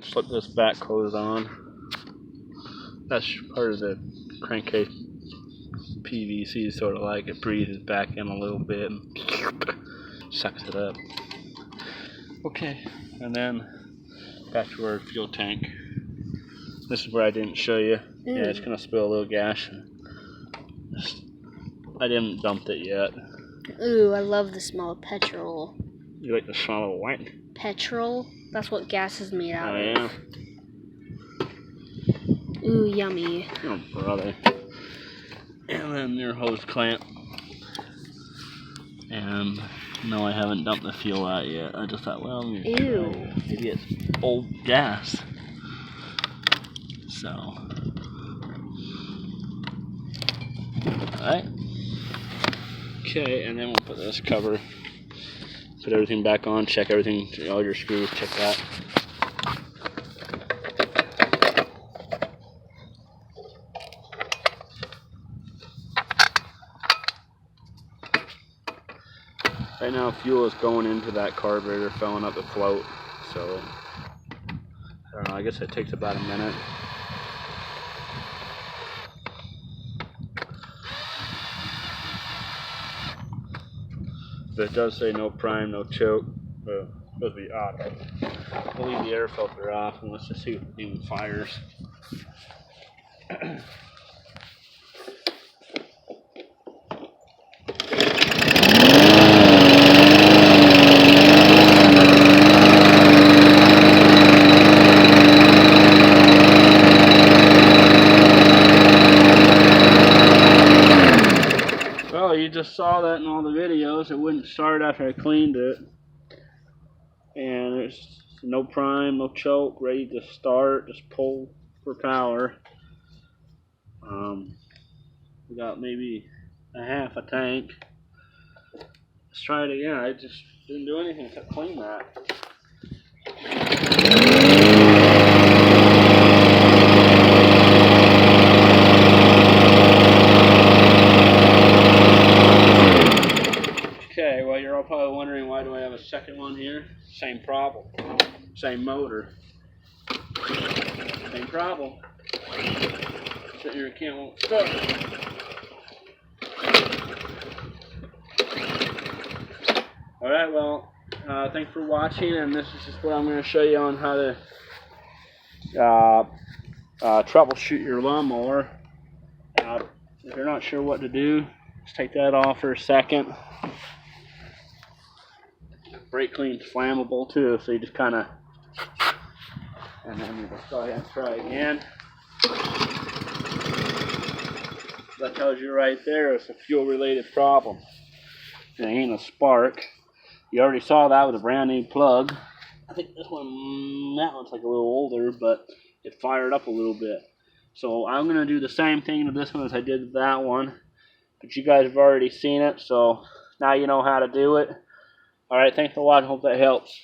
Slip this back hose on. That's part of the crankcase PVC, sort of like it breathes back in a little bit and sucks it up. Okay, and then back to our fuel tank. This is where I didn't show you. Yeah, it's gonna spill a little gas. I didn't dump it yet. Ooh, I love the smell of petrol. You like the smell of what? Petrol? That's what gas is made out of. Yeah. Ooh, yummy. Oh, brother. And then your hose clamp. And no, I haven't dumped the fuel out yet. I just thought, well, maybe it's old gas. So, alright. Okay, and then we'll put this cover, put everything back on, check everything, all your screws, check that. Right now, fuel is going into that carburetor, filling up the float. So, I don't know, I guess it takes about a minute. But it does say no prime, no choke. It's supposed to be auto. We'll leave the air filter off and let's just see if it even fires. Well, you just saw that in all the videos. It wouldn't start after I cleaned it. And there's no prime, no choke, ready to start, just pull for power. We got maybe a half a tank. Let's try it again. I just didn't do anything except clean that. Okay, well, you're all probably wondering, why do I have a second one here? Same problem. Same motor. Same problem. Sit here and can't won't start. Alright, well, thanks for watching, and this is just what I'm going to show you on how to troubleshoot your lawnmower. If you're not sure what to do, just take that off for a second. Brake clean's flammable too, so you just kind of, and then you just go ahead and try again. That tells you right there it's a fuel related problem. It ain't a spark. You already saw that with a brand new plug. I think this one, that one's like a little older, but it fired up a little bit. So I'm going to do the same thing to this one as I did to that one. But you guys have already seen it, so now you know how to do it. Alright, thanks for watching. Hope that helps.